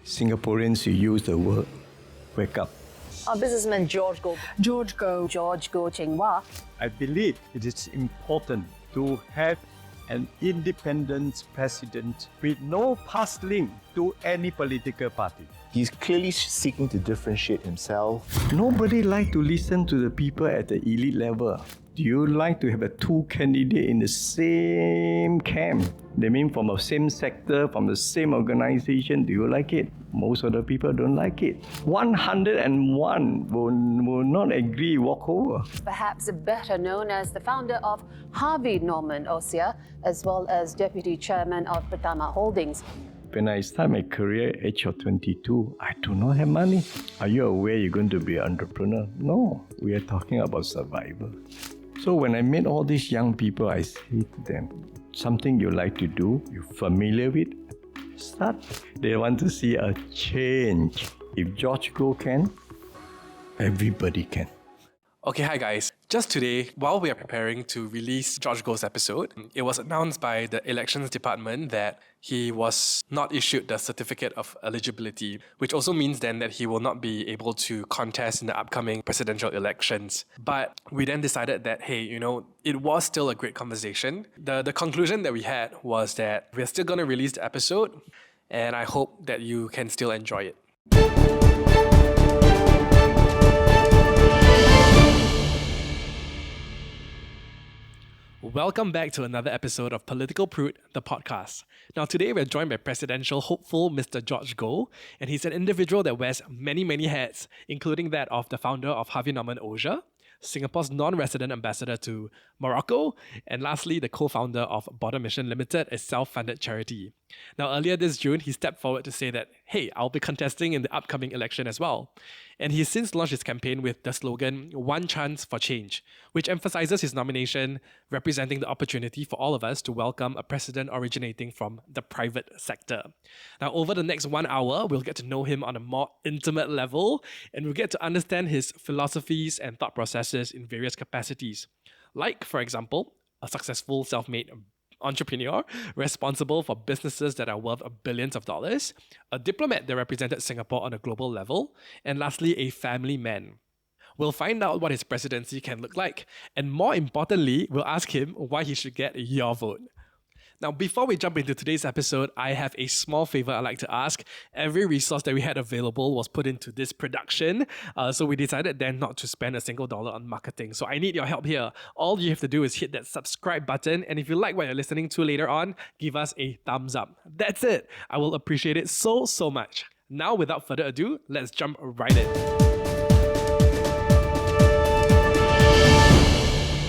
Singaporeans, you use the word wake up. Businessman George Goh Cheng Wah. I believe it is important to have an independent president with no past link to any political party. He's clearly seeking to differentiate himself. Nobody like to listen to the people at the elite level. Do you like to have a two candidate in the same camp? They mean from the same sector, from the same organization. Do you like it? Most of the people don't like it. 101 will not agree, walk over. Perhaps better known as the founder of Harvey Norman Ossia, as well as deputy chairman of Pratama Holdings. When I start my career at age of 22, I do not have money. Are you aware you're going to be an entrepreneur? No, we are talking about survival. So when I meet all these young people, I say to them, something you like to do, you're familiar with, start. They want to see a change. If George Goh can, everybody can. Okay, hi guys. Just today, while we are preparing to release George Goh's episode, it was announced by the elections department that he was not issued the Certificate of Eligibility, which also means then that he will not be able to contest in the upcoming presidential elections. But we then decided that, hey, it was still a great conversation. The conclusion that we had was that we're still going to release the episode, and I hope that you can still enjoy it. Welcome back to another episode of Political Prude, the podcast. Now today we're joined by presidential hopeful Mr. George Goh, and he's an individual that wears many hats, including that of the founder of Harvey Norman Ossia, Singapore's non-resident ambassador to Morocco, and lastly, the co-founder of Border Mission Limited, a self-funded charity. Now, earlier this June, he stepped forward to say that, hey, I'll be contesting in the upcoming election as well. And he's since launched his campaign with the slogan, One Chance for Change, which emphasizes his nomination representing the opportunity for all of us to welcome a president originating from the private sector. Now, over the next 1 hour, we'll get to know him on a more intimate level, and we'll get to understand his philosophies and thought processes in various capacities. Like, for example, a successful self-made entrepreneur responsible for businesses that are worth billions of dollars, a diplomat that represented Singapore on a global level, and lastly, a family man. We'll find out what his presidency can look like, and more importantly, we'll ask him why he should get your vote. Now, before we jump into today's episode, I have a small favor I'd like to ask. Every resource that we had available was put into this production, so we decided then not to spend a single dollar on marketing. So I need your help here. All you have to do is hit that subscribe button, and if you like what you're listening to later on, give us a thumbs up. That's it. I will appreciate it so much. Now, without further ado, let's jump right in.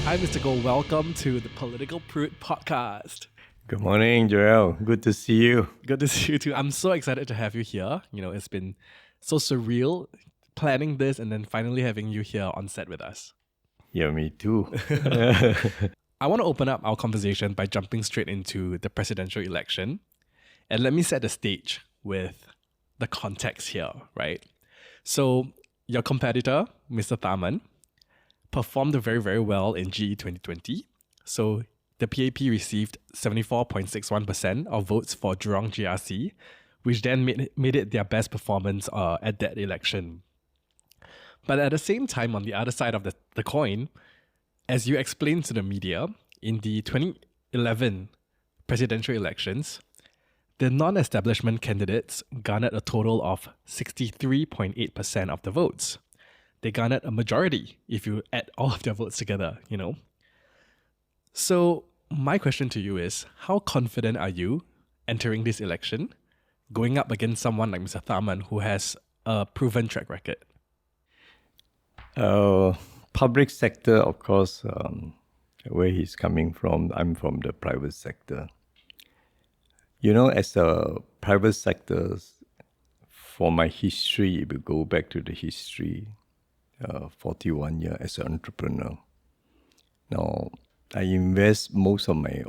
Hi, Mr. Goh. Welcome to the Political Prude podcast. Good morning, Joel. Good to see you. Good to see you too. I'm so excited to have you here. It's been so surreal planning this and then finally having you here on set with us. Yeah, me too. I want to open up our conversation by jumping straight into the presidential election. And let me set the stage with the context here, right? So your competitor, Mr. Tharman, performed very well in GE 2020. So the PAP received 74.61% of votes for Jurong GRC, which then made it their best performance at that election. But at the same time, on the other side of the coin, as you explained to the media, in the 2011 presidential elections, the non-establishment candidates garnered a total of 63.8% of the votes. They garnered a majority if you add all of their votes together, So my question to you is, how confident are you entering this election, going up against someone like Mr. Tharman, who has a proven track record? Public sector, of course, where he's coming from, I'm from the private sector. As a private sector, for my history, if you go back to the history, 41 years as an entrepreneur. Now, I invest most of my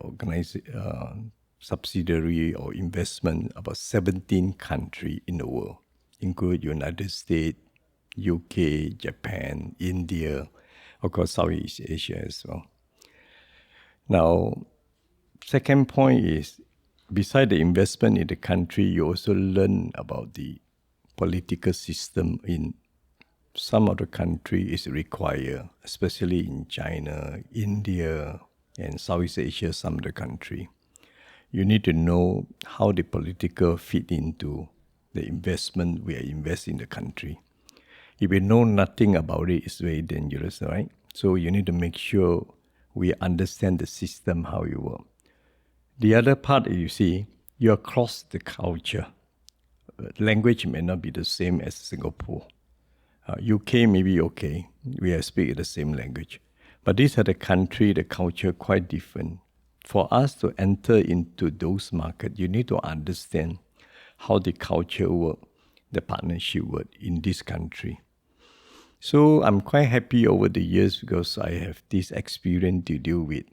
subsidiary or investment about 17 countries in the world, include United States, UK, Japan, India, of course, Southeast Asia as well. Now, second point is, beside the investment in the country, you also learn about the political system in some of the country is required, especially in China, India, and Southeast Asia, some of the country. You need to know how the political fit into the investment we are investing in the country. If we know nothing about it, it's very dangerous, right? So you need to make sure we understand the system, how you work. The other part, you see, you're across the culture. Language may not be the same as Singapore. UK may be okay. We are speaking the same language. But these are the country, the culture quite different. For us to enter into those markets, you need to understand how the culture work, the partnership work in this country. So I'm quite happy over the years because I have this experience to deal with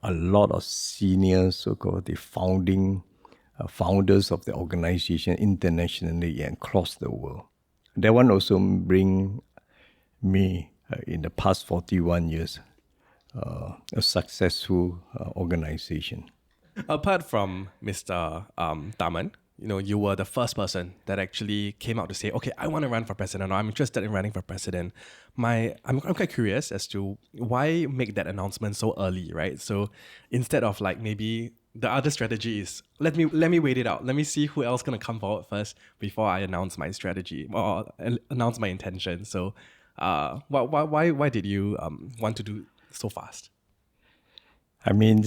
a lot of senior, so-called the founders of the organization internationally and across the world. That one also bring me in the past 41 years a successful organization. Apart from Mr. Daman, you were the first person that actually came out to say, okay, I want to run for president, or I'm interested in running for president. I'm quite curious as to why make that announcement so early, right? So instead of like maybe the other strategy is let me wait it out. Let me see who else gonna come forward first before I announce my strategy or announce my intention. So why did you want to do so fast? I mean,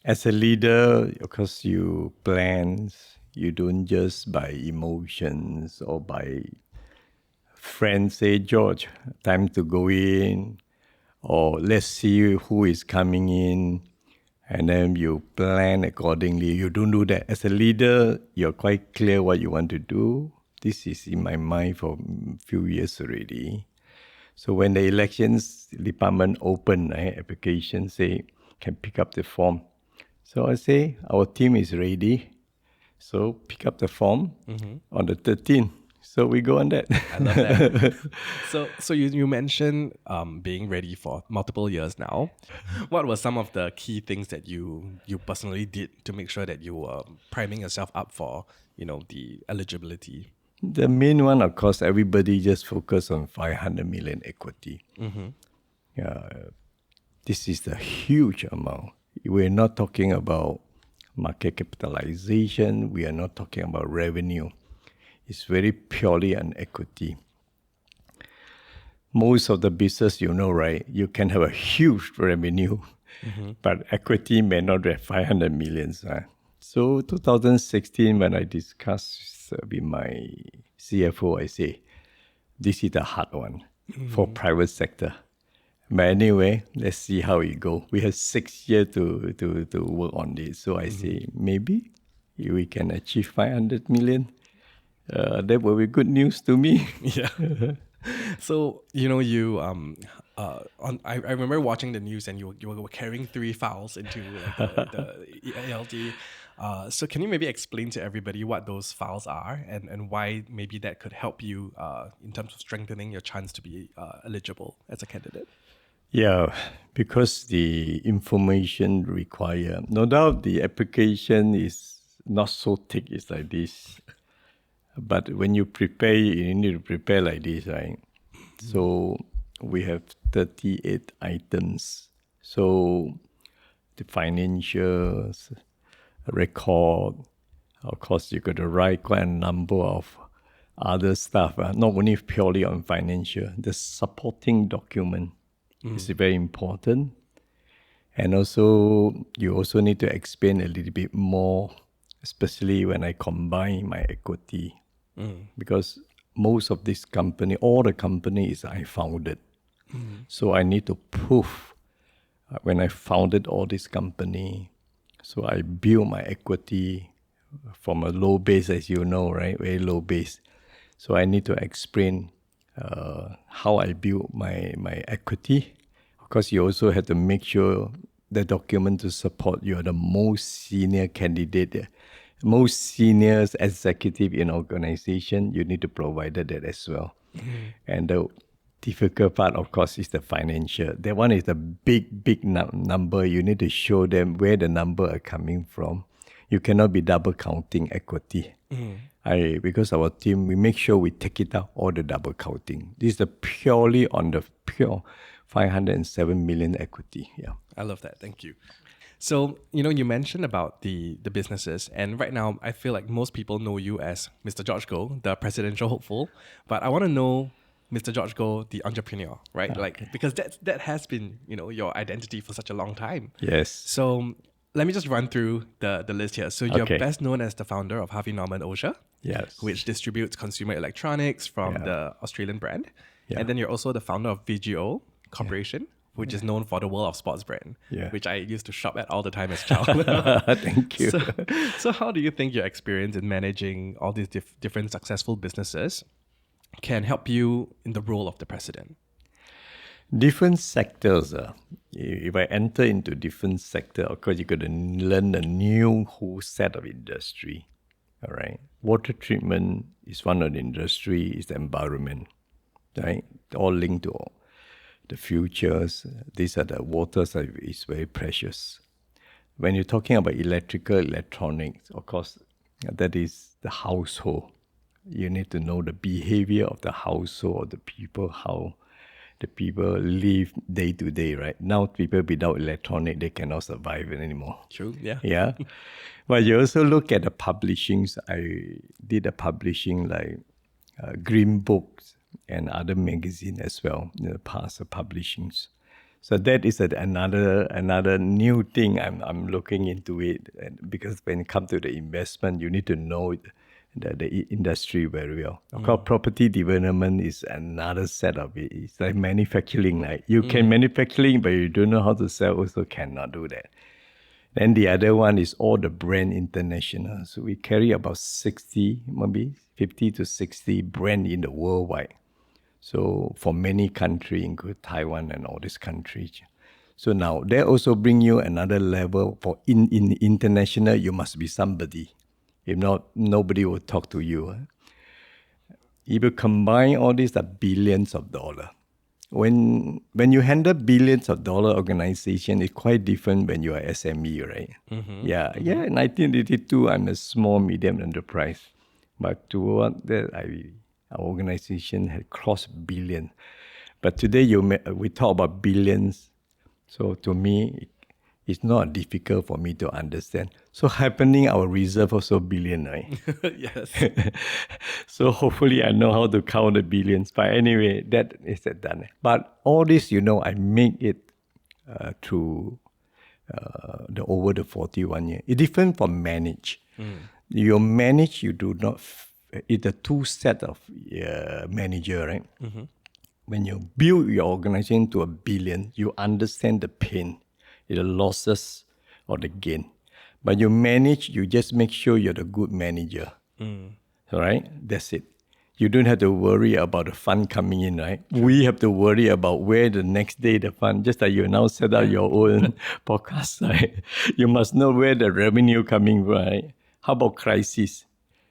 as a leader, of course, you plan. You don't just by emotions or by friends say, George, time to go in, or let's see who is coming in, and then you plan accordingly. You don't do that. As a leader, you're quite clear what you want to do. This is in my mind for a few years already. So when the elections department open, application say, can pick up the form. So I say, our team is ready. So pick up the form on the 13th. So we go on that. I love that. So you mentioned being ready for multiple years now. What were some of the key things that you personally did to make sure that you were priming yourself up for, the eligibility? The main one, of course, everybody just focus on 500 million equity. This is a huge amount. We're not talking about market capitalization. We are not talking about revenue. It's very purely on equity. Most of the business, right? You can have a huge revenue, but equity may not have 500 million. So 2016, when I discussed with my CFO, I say, this is the hard one for private sector. But anyway, let's see how it goes. We have 6 years to work on this. So I say, maybe we can achieve 500 million. That will be good news to me. Yeah. So, I remember watching the news and you were carrying 3 files into the ALD. So can you maybe explain to everybody what those files are and why maybe that could help you in terms of strengthening your chance to be eligible as a candidate? Yeah, because the information required, no doubt the application is not so thick, it's like this. But when you prepare, you need to prepare like this, right? So we have 38 items. So the financials, record, of course, you got to write quite a number of other stuff, not only purely on financial. The supporting document is very important. And also, you also need to explain a little bit more, especially when I combine my equity. Because most of this company, all the companies I founded. So I need to prove when I founded all this company. So I built my equity from a low base, as you know, right? Very low base. So I need to explain how I built my equity. Of course, you also have to make sure the document to support you are the most senior candidate, most senior executive in organization. You need to provide that as well. And the difficult part, of course, is the financial. That one is the big number. You need to show them where the number are coming from. You cannot be double counting equity. Because our team, we make sure we take it out, all the double counting. This is purely on the pure 507 million equity. Yeah. I love that. Thank you. So, you mentioned about the businesses, and right now I feel like most people know you as Mr. George Goh, the presidential hopeful, but I want to know Mr. George Goh, the entrepreneur, right? Okay. Like, because that has been, your identity for such a long time. Yes. So let me just run through the list here. So you're Okay. best known as the founder of Harvey Norman Ossia, Yes. which distributes consumer electronics from the Australian brand. Yeah. And then you're also the founder of VGO Corporation, which is known for the world of sports brand, Yeah. which I used to shop at all the time as a child. Thank you. So how do you think your experience in managing all these different successful businesses can help you in the role of the president? Different sectors. If I enter into different sector, of course, you're going to learn a new whole set of industry. All right. Water treatment is one of the industry, is the environment. Right? All linked to the futures. These are the waters that is very precious. When you're talking about electronics, of course, that is the household. You need to know the behavior of the household, the people, how the people live day to day, right? Now, people without electronic, they cannot survive anymore. True, yeah. Yeah. But you also look at the publishings. I did a publishing like Green Books and other magazine as well in the past, publishings. So that is another new thing I'm looking into it. And because when it comes to the investment, you need to know the industry very well. Of course, property development is another set of it. It's like manufacturing. Like you can manufacturing, but you don't know how to sell, also cannot do that. Then the other one is all the brand international. So we carry about 60, maybe 50 to 60 brand in the worldwide. So for many countries, including Taiwan and all these countries. So now they also bring you another level. For in international, you must be somebody. If not, nobody will talk to you. If you combine all these, are billions of dollars. When you handle billions of dollar organization, it's quite different when you are SME, right? Yeah. In 1982, I'm a small, medium enterprise. But toward that, our organization had crossed billion. But today, we talk about billions. So to me, it's not difficult for me to understand. So happening, our reserve also billion, right? Yes. So hopefully I know how to count the billions. But anyway, that is done. But all this, I make it through over the 41 years. It's different from manage. You manage, you do not, it's a two set of manager, right? When you build your organization to $1 billion, you understand the pain, the losses or the gain. But you manage, you just make sure you're the good manager. All right? That's it. You don't have to worry about the fund coming in, right? We have to worry about where the next day the fund, just like you now set up your own podcast, right? You must know where the revenue coming from, right? How about crisis?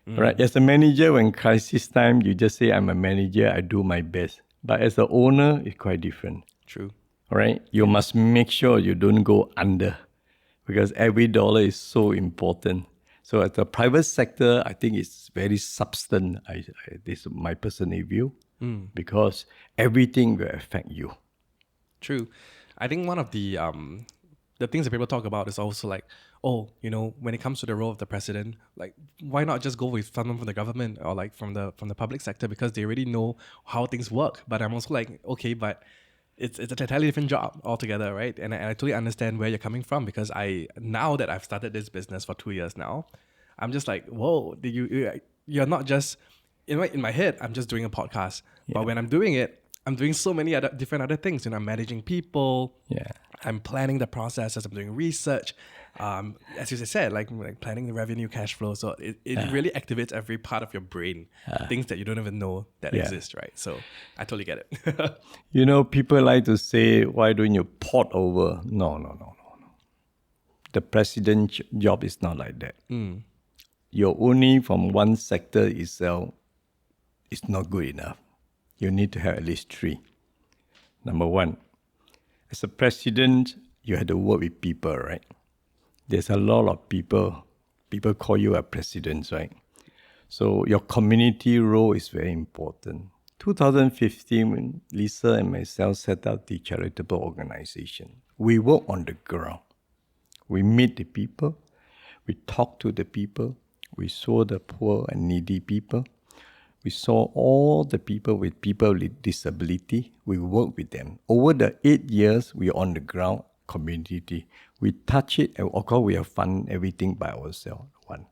Right? As a manager, when crisis time, you just say, I'm a manager, I do my best. But as an owner, it's quite different. True. All right? You must make sure you don't go under because every dollar is so important. So at the private sector, I think it's very substance. This is my personal view because everything will affect you. True. I think one of the things that people talk about is also like, when it comes to the role of the president, like why not just go with someone from the government or like from the public sector because they already know how things work. But I'm also like, okay, but it's a totally different job altogether, right? And I totally understand where you're coming from because now that I've started this business for 2 years now, I'm just like, whoa, you're not just in my head. I'm just doing a podcast, but when I'm doing it, I'm doing so many different other things. I'm managing people. Yeah. I'm planning the processes. I'm doing research. As you said, like planning the revenue, cash flow. So it really activates every part of your brain, things that you don't even know that exist, right? So I totally get it. People like to say, why don't you port over? No. The president's job is not like that. You're only from one sector itself. It's not good enough. You need to have at least 3. Number one, as a president, you have to work with people, right? There's a lot of people. People call you a president, right? So your community role is very important. 2015, when Lisa and myself set up the charitable organization, we work on the ground. We meet the people. We talk to the people. We saw the poor and needy people. We saw all the people with disability. We work with them. Over the 8 years, we're on the ground community. We touch it, and of course, we have fund everything by ourselves. One.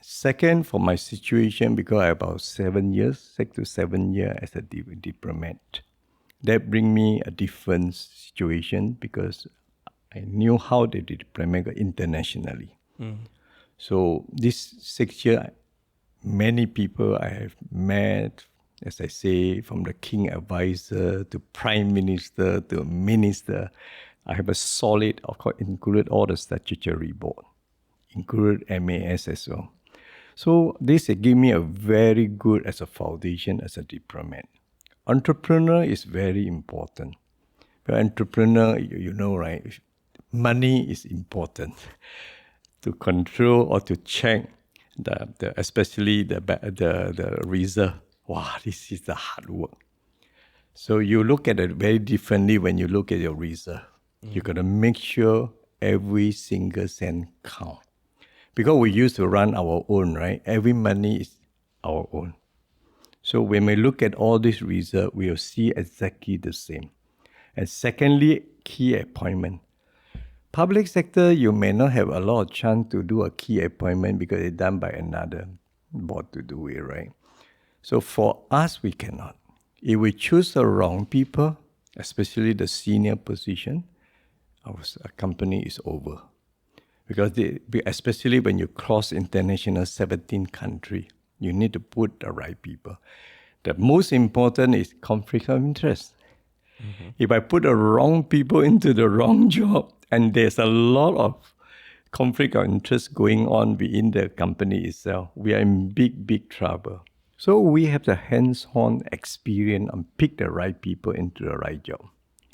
Second, for my situation, because I have about 6 to 7 years as a diplomat, that bring me a different situation because I knew how the diplomat go internationally. So this 6 years, many people I have met, as I say, from the king advisor to prime minister to minister. I have a solid, of course, included all the statutory board, included MAS as well. So this gave me a very good as a foundation as a diplomat. Entrepreneur is very important. For entrepreneur, you know, right? Money is important to control or to check especially the reserve. Wow, this is the hard work. So you look at it very differently when you look at your reserve. You got to make sure every single cent count. Because we used to run our own, right? Every money is our own. So when we look at all this reserve, we will see exactly the same. And secondly, key appointment. Public sector, you may not have a lot of chance to do a key appointment because it's done by another board to do it, right? So for us, we cannot. If we choose the wrong people, especially the senior position, our company is over. Because especially when you cross international 17 countries, you need to put the right people. The most important is conflict of interest. If I put the wrong people into the wrong job, and there's a lot of conflict of interest going on within the company itself, we are in big, big trouble. So we have the hands-on experience and pick the right people into the right job.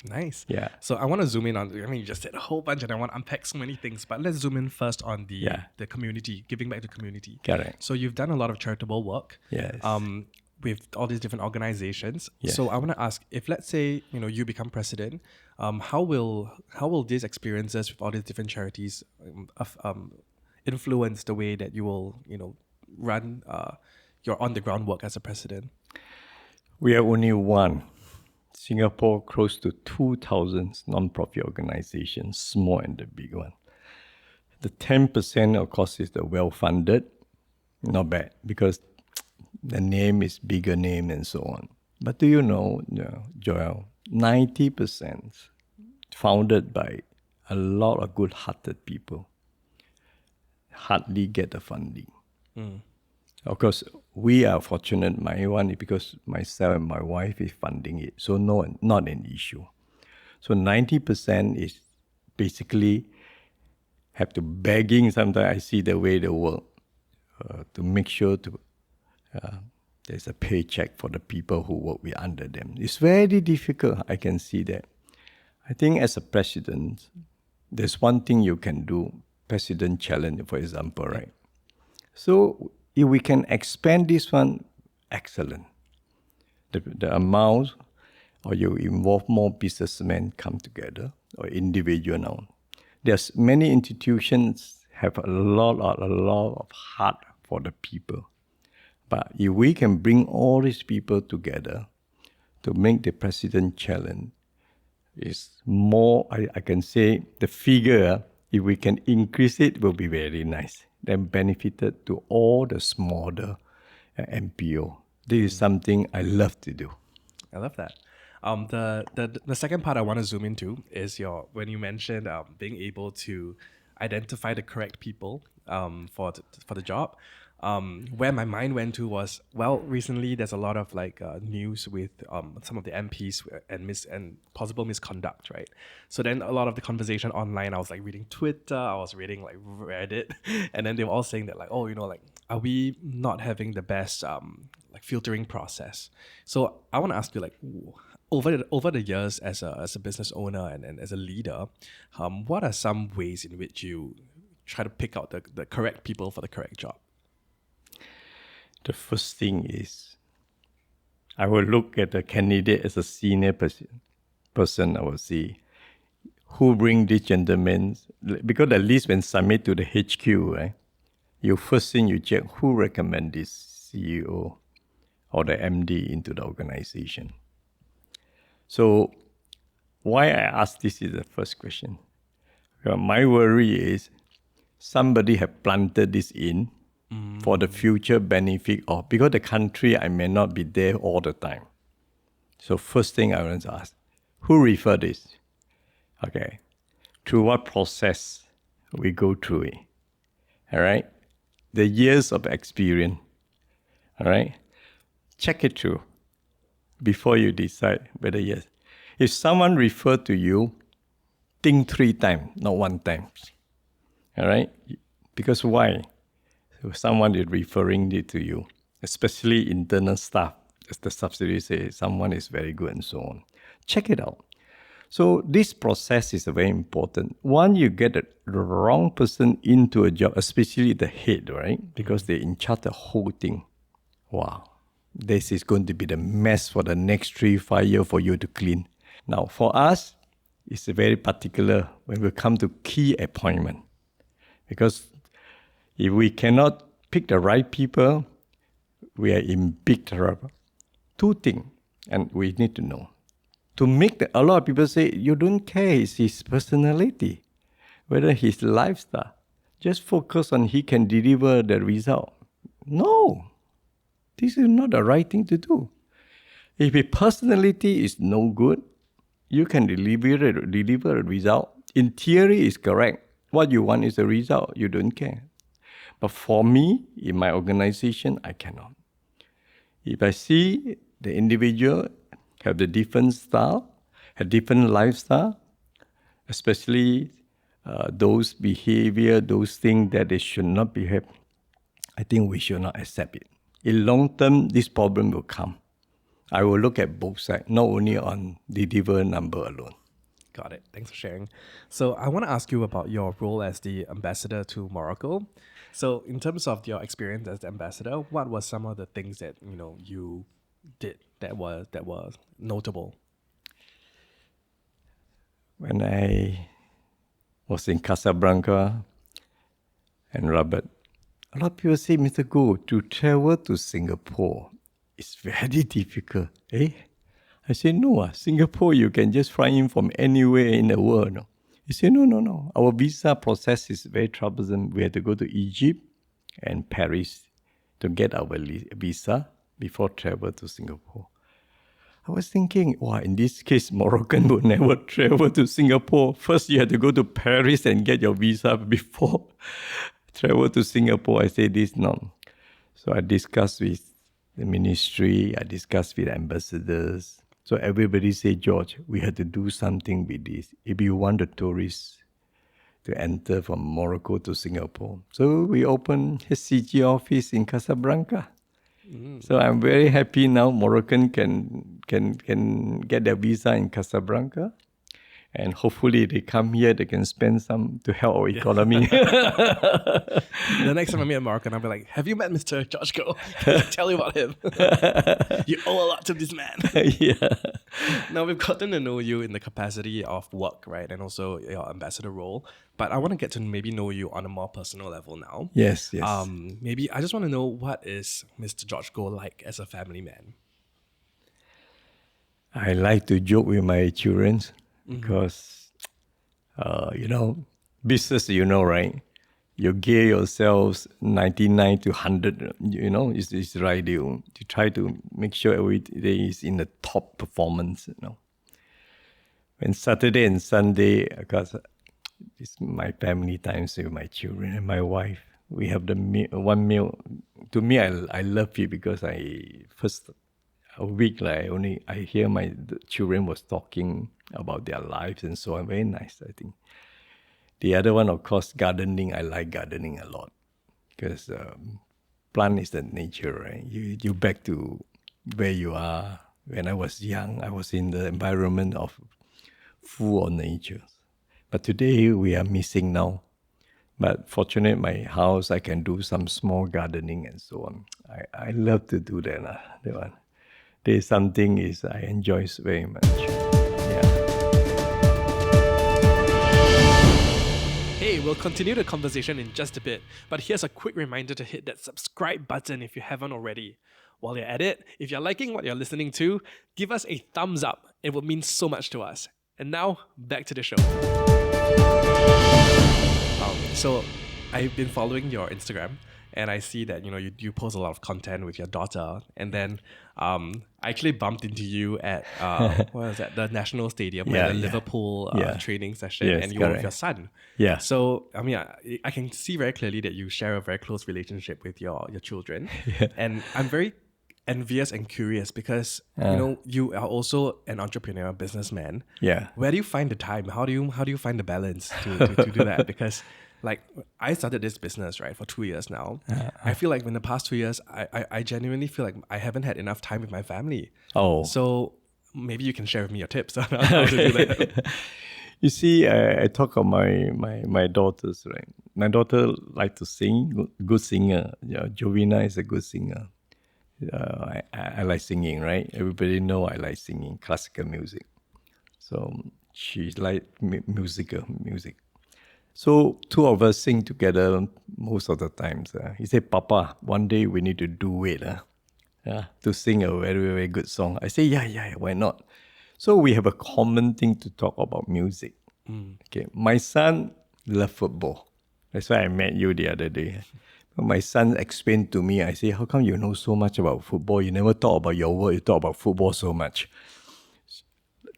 Nice. Yeah. So I want to zoom in on, I mean, you just said a whole bunch and I want to unpack so many things, but let's zoom in first on the community, giving back to community. Correct. So you've done a lot of charitable work. Yes. With all these different organizations. Yes. So I want to ask, if let's say, you become president, how will these experiences with all these different charities influence the way that you will, run your on the ground work as a president? We are only one. Singapore, close to 2,000 non-profit organizations, small and the big one. The 10%, of course, is the well-funded. Not bad, because the name is bigger name and so on. But do you know, Joel, 90% founded by a lot of good-hearted people hardly get the funding. Of course, we are fortunate, my one, because myself and my wife is funding it. So not an issue. So 90% is basically have to begging. Sometimes I see the way they work to make sure there's a paycheck for the people who work with under them. It's very difficult. I can see that. I think as a president, there's one thing you can do, president challenge, for example, right? So if we can expand this one, excellent. The amount, or you involve more businessmen come together, or individual now. There's many institutions have a lot of heart for the people. But if we can bring all these people together to make the president challenge, is more, I can say, the figure, if we can increase it, will be very nice. Then benefited to all the smaller MPO. This is something I love to do. I love that. The second part I want to zoom into is when you mentioned being able to identify the correct people for the job. Where my mind went to was, recently there's a lot of news with some of the MPs and possible misconduct, right? So then a lot of the conversation online, I was reading Twitter, I was reading Reddit, and then they were all saying that are we not having the best filtering process? So I want to ask you over the years as a business owner and as a leader, what are some ways in which you try to pick out the correct people for the correct job? The first thing is, I will look at the candidate as a senior person. I will see who bring this gentleman, because at least when submit to the HQ, right, you first thing you check who recommend this CEO or the MD into the organization. So why I ask this is the first question. My worry is somebody have planted this in for the future benefit of, because the country I may not be there all the time. So first thing I want to ask, who refer this? Okay. Through what process we go through it? All right. The years of experience. All right. Check it through before you decide whether yes. If someone refer to you, think 3 times, not 1 time. All right. Because why? Someone is referring it to you, especially internal staff, as the subsidiary say, someone is very good and so on. Check it out. So this process is very important. One, you get the wrong person into a job, especially the head, right? Because they're in charge of the whole thing. Wow. This is going to be the mess for the next 3-5 years for you to clean. Now, for us, it's very particular when we come to key appointment. Because if we cannot pick the right people, we are in big trouble. 2 things, and we need to know. To make a lot of people say, you don't care his personality, whether his lifestyle. Just focus on he can deliver the result. No, this is not the right thing to do. If his personality is no good, you can deliver a result. In theory, it's correct. What you want is a result. You don't care. But for me, in my organization, I cannot. If I see the individual have the different style, have different lifestyle, especially those behavior, those things that they should not behave, I think we should not accept it. In long term, this problem will come. I will look at both sides, not only on the deliver number alone. Got it. Thanks for sharing. So I want to ask you about your role as the ambassador to Morocco. So in terms of your experience as the ambassador, what were some of the things that you did that were notable? When I was in Casablanca and Rabat, a lot of people say, Mr. Goh, to travel to Singapore is very difficult. I say, no, Singapore, you can just fly in from anywhere in the world. No? He said, no. Our visa process is very troublesome. We had to go to Egypt and Paris to get our visa before travel to Singapore. I was thinking, in this case, Moroccan would never travel to Singapore. First, you have to go to Paris and get your visa before travel to Singapore. I say this, no. So I discussed with the ministry, I discussed with ambassadors. So everybody say, George, we have to do something with this. If you want the tourists to enter from Morocco to Singapore. So we opened HCG office in Casablanca. So I'm very happy now Moroccan can get their visa in Casablanca. And hopefully they come here, they can spend some to help our economy. The next time I meet a Moroccan, I'll be like, have you met Mr. George Goh? Tell you about him. You owe a lot to this man. Yeah. Now, we've gotten to know you in the capacity of work, right? And also your ambassador role. But I want to get to maybe know you on a more personal level now. Yes. Maybe I just want to know, what is Mr. George Goh like as a family man? I like to joke with my children. Because, business, right? You gear yourselves 99 to 100, it's right. You try to make sure every day is in the top performance, When Saturday and Sunday, because it's my family times with my children and my wife, we have one meal. To me, I love it because a week, I hear my children was talking about their lives and so on. Very nice, I think. The other one, of course, gardening. I like gardening a lot because plant is the nature, right? You back to where you are, When I was young, I was in the environment of full of nature. But today we are missing now. But fortunate, my house, I can do some small gardening and so on. I love to do that. That one. There's something is I enjoy very much. Yeah. Hey, we'll continue the conversation in just a bit, but here's a quick reminder to hit that subscribe button if you haven't already. While you're at it, if you're liking what you're listening to, give us a thumbs up. It would mean so much to us. And now, back to the show. So, I've been following your Instagram, and I see that you post a lot of content with your daughter. And then I actually bumped into you at what was that? The National Stadium, at the Liverpool training session, Yes, and you were with correct. your son. Yeah. So I mean, I can see very clearly that you share a very close relationship with your children, and I'm very envious and curious because you are also an entrepreneur, businessman. Yeah. Where do you find the time? How do you find the balance to do that? Because like I started this business right for 2 years now. I feel like in the past 2 years, I genuinely feel like I haven't had enough time with my family. Oh. So maybe you can share with me your tips on how to do that. You see, I talk of my daughters, right? My daughter like to sing, good singer. Yeah, Jovina is a good singer. I like singing, right? Everybody know I like singing classical music. So she's like music. So two of us sing together most of the times. He said, Papa, one day we need to do it to sing a very, very good song. I say, yeah, why not? So we have a common thing to talk about music. Okay, my son loves football. That's why I met you the other day. My son explained to me, I say, how come you know so much about football? You never talk about your work, you talk about football so much.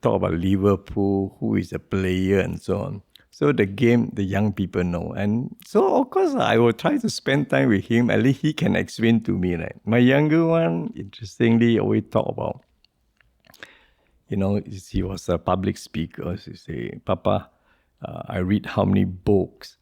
Talk about Liverpool, who is a player and so on. So the game, the young people know. And so, of course, I will try to spend time with him. At least he can explain to me. Right? My younger one, interestingly, always talk about, he was a public speaker. He say, Papa, I read how many books,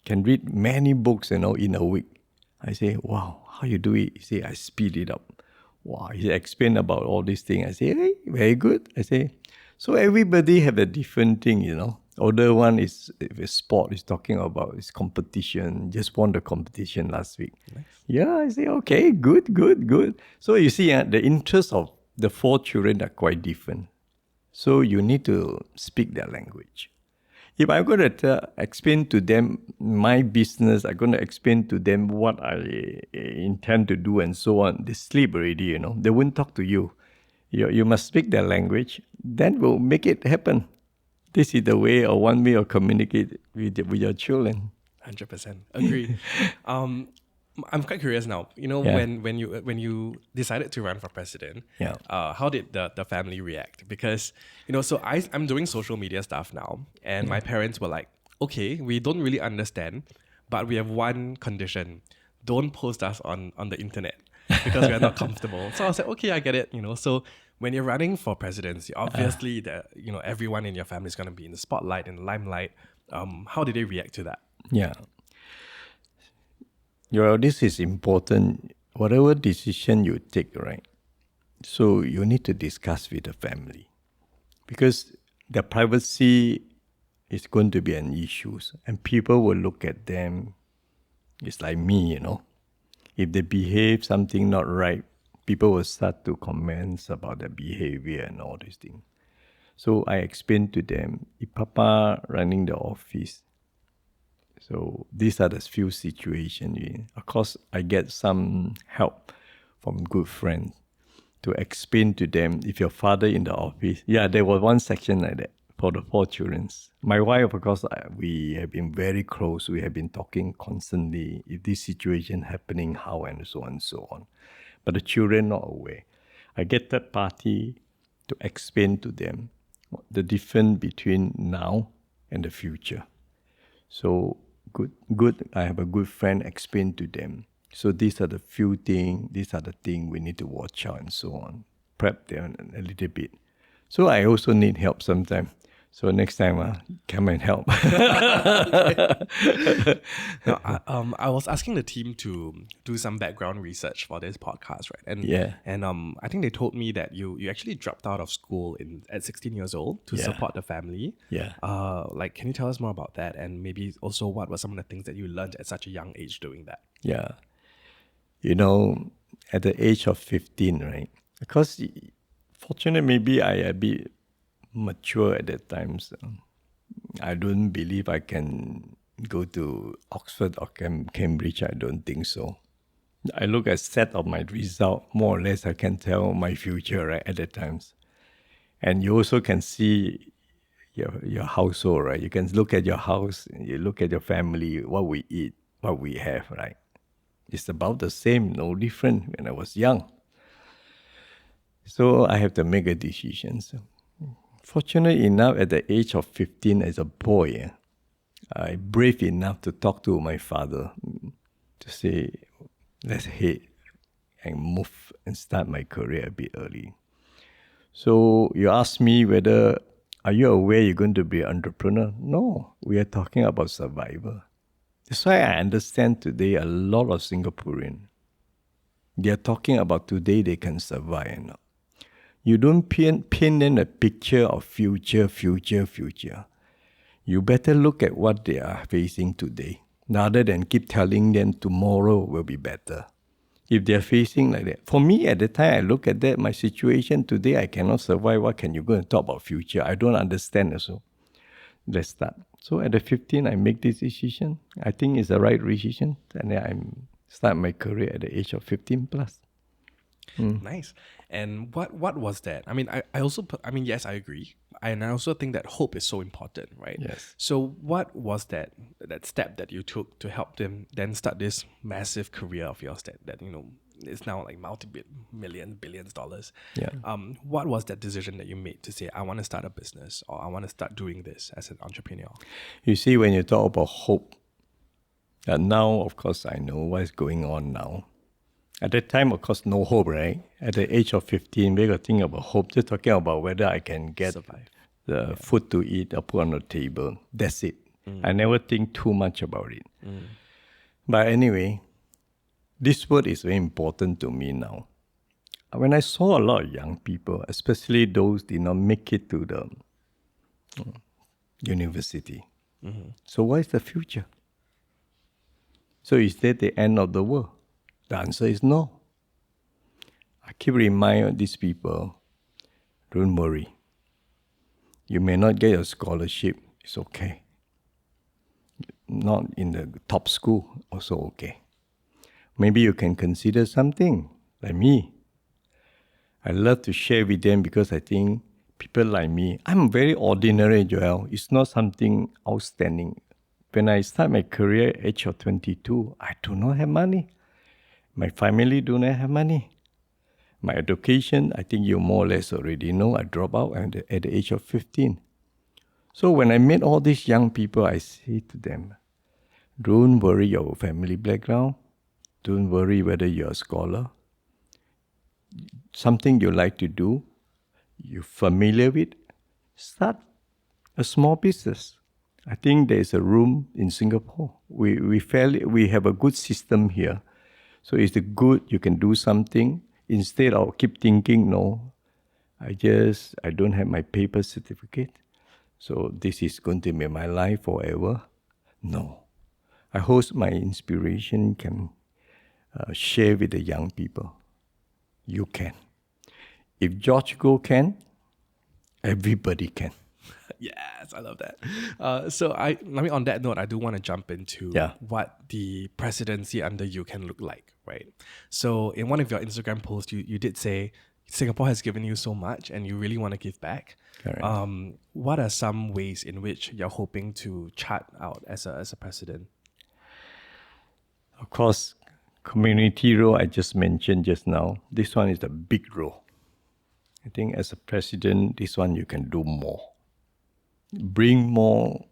can read many books, in a week. I say, wow, how you do it? He say, I speed it up. Wow, he explained about all these things. I say, hey, very good. I say, so everybody have a different thing, Older one is, if it's sport, is talking about his competition, just won the competition last week. Nice. Yeah, I say, okay, good. So you see, the interests of the 4 children are quite different. So you need to speak their language. If I'm going to explain to them my business, I'm going to explain to them what I intend to do and so on, they sleep already, They won't talk to you. You must speak their language, then we'll make it happen. This is the way or one way of communicate with your children. 100%. Agree. I'm quite curious now. When you decided to run for president, how did the family react? Because so I'm doing social media stuff now, and my parents were like, "Okay, we don't really understand, but we have one condition: don't post us on the internet because we are not comfortable." So I was like, "Okay, I get it." So when you're running for presidency, obviously everyone in your family is going to be in the spotlight, in the limelight. How did they react to that? Yeah. This is important. Whatever decision you take, right? So you need to discuss with the family. Because the privacy is going to be an issue. And people will look at them. It's like me, If they behave something not right, people will start to comment about their behavior and all these things. So I explained to them, if Papa running the office, so these are the few situations. Of course, I get some help from good friends to explain to them, if your father in the office, there was one section like that for the 4 children. My wife, of course, we have been very close. We have been talking constantly, if this situation happening, how and so on and so on. But the children not aware. I get that party to explain to them the difference between now and the future. So good. I have a good friend explain to them. So these are the few things, these are the things we need to watch out and so on. Prep them a little bit. So I also need help sometimes. So next time, come and help. Now, I was asking the team to do some background research for this podcast, right? And Yeah. and I think they told me that you actually dropped out of school at 16 years old to Yeah. support the family. Yeah. Like, can you tell us more about that? And maybe also what were some of the things that you learned at such a young age doing that? Yeah. You know, at the age of 15, right? Because fortunately, maybe I a bit mature at that time. So I don't believe I can go to Oxford or Cambridge. I don't think so. I look at set of my result, more or less I can tell my future, right, at that times. And you also can see your household, right? You can look at your house, you look at your family, what we eat, what we have, right? It's about the same, no different when I was young. So I have to make a decision. So, fortunately enough, at the age of 15 as a boy, I brave enough to talk to my father to say, let's head and move and start my career a bit early. So you ask me whether, are you aware you're going to be an entrepreneur? No, we are talking about survival. That's why I understand today a lot of Singaporeans, they are talking about today they can survive or not. You don't paint them a picture of future. You better look at what they are facing today, rather than keep telling them tomorrow will be better. If they are facing like that. For me, at the time, I look at that, my situation today, I cannot survive. What can you go and talk about future? I don't understand also. Let's start. So at the 15, I make this decision. I think it's the right decision. And then I start my career at the age of 15 plus. Nice. And what was that? I mean, yes, I agree. And I also think that hope is so important, right? Yes. So what was that step that you took to help them then start this massive career of yours that is now like billions dollars? Yeah. What was that decision that you made to say, I want to start a business or I want to start doing this as an entrepreneur? You see, when you talk about hope, now, of course, I know what's going on now. At that time, of course, no hope, right? At the age of 15, we got to think about hope. Just talking about whether I can get Survive. the food to eat or put on the table. That's it. I never think too much about it. But anyway, this word is very important to me now. When I saw a lot of young people, especially those did not make it to the university. So what is the future? So is that the end of the world? The answer is no. I keep reminding these people, don't worry. You may not get a scholarship, it's okay. Not in the top school, also okay. Maybe you can consider something like me. I love to share with them because I think people like me, I'm very ordinary, Joel. It's not something outstanding. When I start my career at the age of 22, I do not have money. My family do not have money. My education, I think you more or less already know, I dropped out at the age of 15. So when I meet all these young people, I say to them, don't worry your family background. Don't worry whether you're a scholar. Something you like to do, you're familiar with, start a small business. I think there's a room in Singapore. We have a good system here. So it's good you can do something instead of keep thinking, no, I don't have my paper certificate. So this is going to be my life forever. No. I hope my inspiration can share with the young people. You can. If George Goh can, everybody can. Yes, I love that. So on that note, I do want to jump into what the presidency under you can look like, right? So in one of your Instagram posts, you did say Singapore has given you so much and you really want to give back. Correct. What are some ways in which you're hoping to chart out as a president? Of course, community role I just mentioned just now, this one is the big role. I think as a president, this one you can do more. Bring more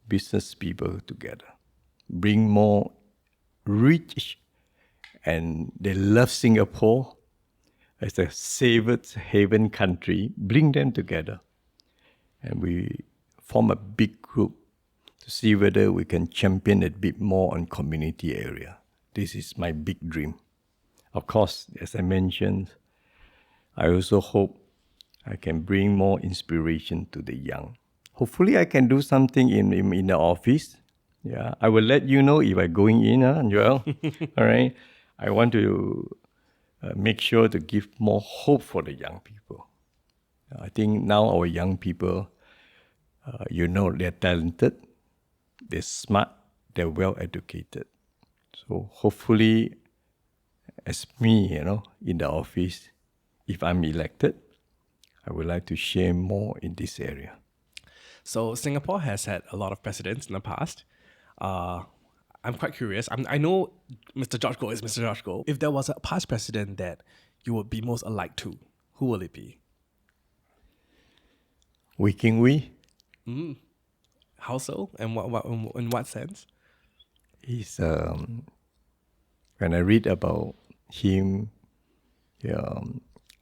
business people together. Bring more rich and they love Singapore as a safe haven country. Bring them together. And we form a big group to see whether we can champion a bit more on community area. This is my big dream. Of course, as I mentioned, I also hope I can bring more inspiration to the young. Hopefully, I can do something in the office. Yeah, I will let you know if I'm going in, Joel. All right. I want to make sure to give more hope for the young people. I think now our young people, they're talented, they're smart, they're well educated. So hopefully, as me, in the office, if I'm elected, I would like to share more in this area. So Singapore has had a lot of presidents in the past. I'm quite curious. I know Mr. George Goh is Mr. George Goh. If there was a past president that you would be most alike to, who will it be? Wee Kim Wee. How so? And in what sense? He's when I read about him,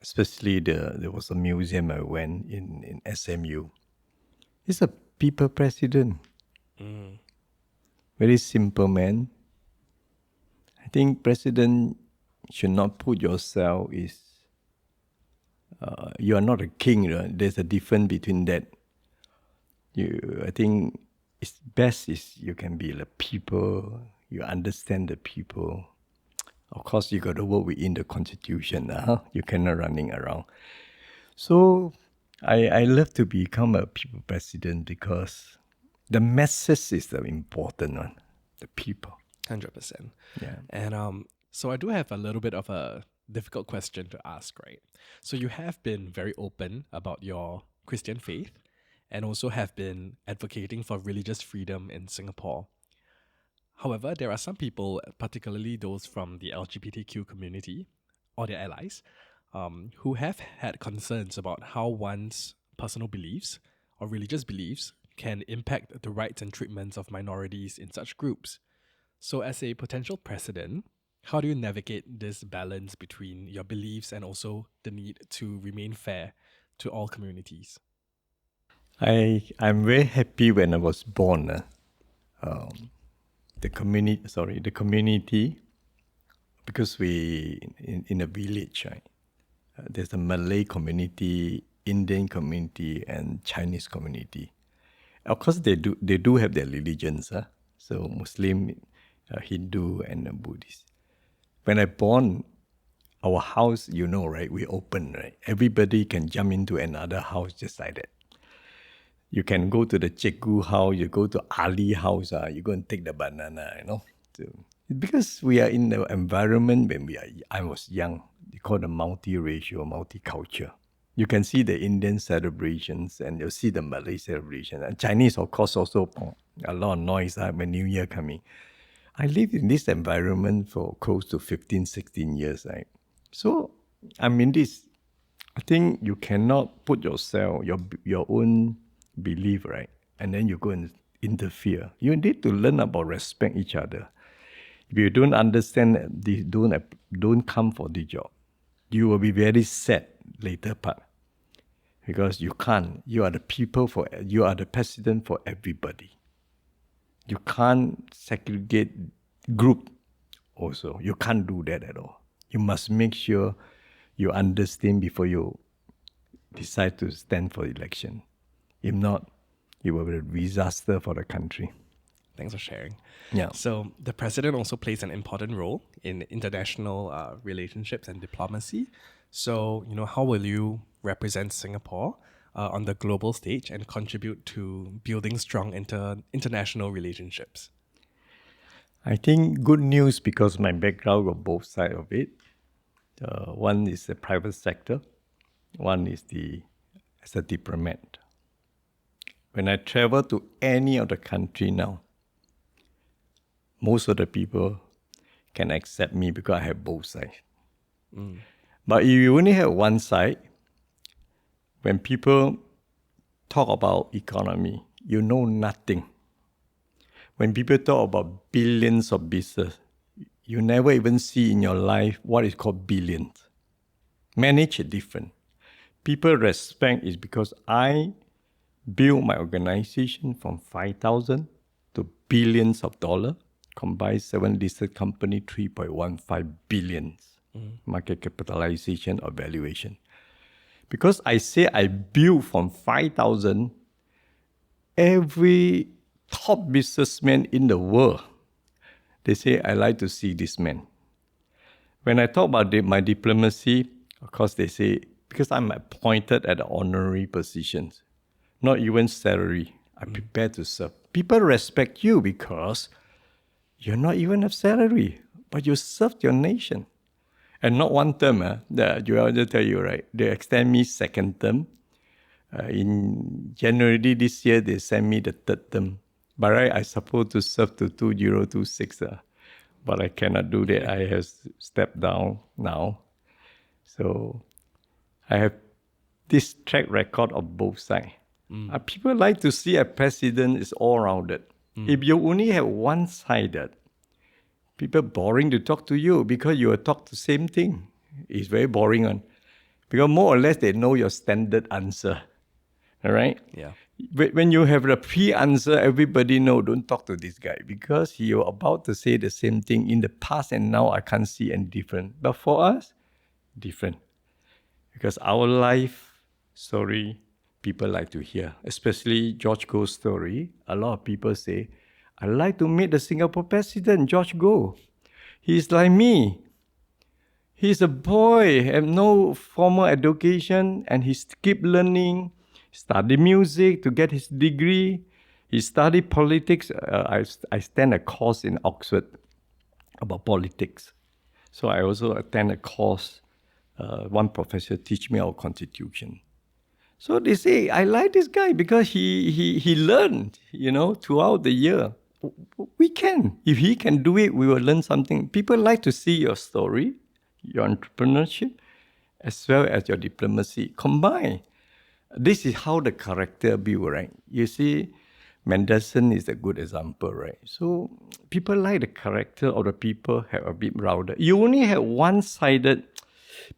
especially there was a museum I went in SMU. He's a people president. Very simple man. I think president should not put yourself you are not a king. Right? There's a difference between that. I think it's best is you can be the people. You understand the people. Of course, you got to work within the constitution. You cannot running around. So I love to become a people president because the message is the important one. The people. 100%. Yeah. And so I do have a little bit of a difficult question to ask, right? So you have been very open about your Christian faith and also have been advocating for religious freedom in Singapore. However, there are some people, particularly those from the LGBTQ community or their allies, who have had concerns about how one's personal beliefs or religious beliefs can impact the rights and treatments of minorities in such groups. So as a potential president, how do you navigate this balance between your beliefs and also the need to remain fair to all communities? I'm very happy when I was born. The community, because we in a village, right? There's a Malay community, Indian community, and Chinese community. Of course, they do have their religions. So Muslim, Hindu, and Buddhist. When I born, our house, right? We open, right? Everybody can jump into another house just like that. You can go to the Cikgu house, you go to Ali house, you go and take the banana, So, because we are in the environment when I was young, they call the multiracial, multicultural. You can see the Indian celebrations and you'll see the Malay celebration. And Chinese, of course, also a lot of noise when New Year coming. I lived in this environment for close to 15, 16 years, right? So, I'm in this. I think you cannot put yourself, your own belief, right? And then you go and interfere. You need to learn about respect each other. If you don't understand, don't come for the job. You will be very sad later part. Because you can't. You are the president for everybody. You can't segregate group also. You can't do that at all. You must make sure you understand before you decide to stand for election. If not, it will be a disaster for the country. Thanks for sharing. Yeah. So the president also plays an important role in international relationships and diplomacy. So, how will you represent Singapore on the global stage and contribute to building strong international relationships? I think good news because my background on both sides of it. One is the private sector. One is as a diplomat. When I travel to any of the country now, most of the people can accept me because I have both sides. But if you only have one side, when people talk about economy, you know nothing. When people talk about billions of business, you never even see in your life what is called billions. Manage it different. People respect is because I build my organization from 5,000 to billions of dollars. Combined 7 listed company, 3.15 billion market capitalization or valuation. Because I say I build from 5,000, every top businessman in the world, they say, I like to see this man. When I talk about my diplomacy, of course they say, because I'm appointed at the honorary positions, not even salary, I'm prepared to serve. People respect you because you're not even a salary, but you served your nation. And not one term, I just tell you, right? They extend me second term. In January this year, they sent me the third term. But right, I supposed to serve to 2026, but I cannot do that. I have stepped down now. So I have this track record of both sides. People like to see a president is all-rounded. If you only have one-sided, people boring to talk to you because you will talk the same thing. It's very boring. Because more or less they know your standard answer. All right? Yeah. When you have the pre-answer, everybody know, don't talk to this guy because you're about to say the same thing in the past and now I can't see any different. But for us, different. Because our life story, people like to hear. Especially George Goh's story. A lot of people say, I like to meet the Singapore president, George Goh. He's like me. He's a boy, have no formal education, and he keep learning, study music to get his degree. He studied politics. I stand a course in Oxford about politics. So I also attend a course. One professor teach me our constitution. So they say, I like this guy because he learned, throughout the year. We can. If he can do it, we will learn something. People like to see your story, your entrepreneurship, as well as your diplomacy combined. This is how the character build, right? You see, Mendelssohn is a good example, right? So people like the character of the people have a bit rounder. You only have one-sided,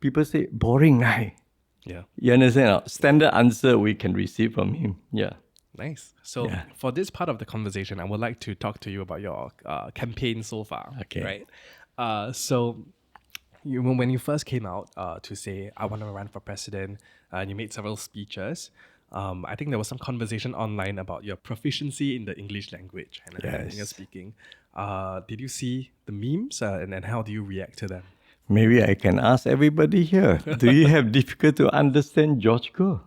people say, boring guy. Yeah. You understand? Standard answer we can receive from him. Yeah. Nice. So for this part of the conversation, I would like to talk to you about your campaign so far. Okay. Right. So when you first came out to say, I want to run for president, and you made several speeches, I think there was some conversation online about your proficiency in the English language and English speaking. Did you see the memes and how do you react to them? Maybe I can ask everybody here. Do you have difficulty to understand George Goh?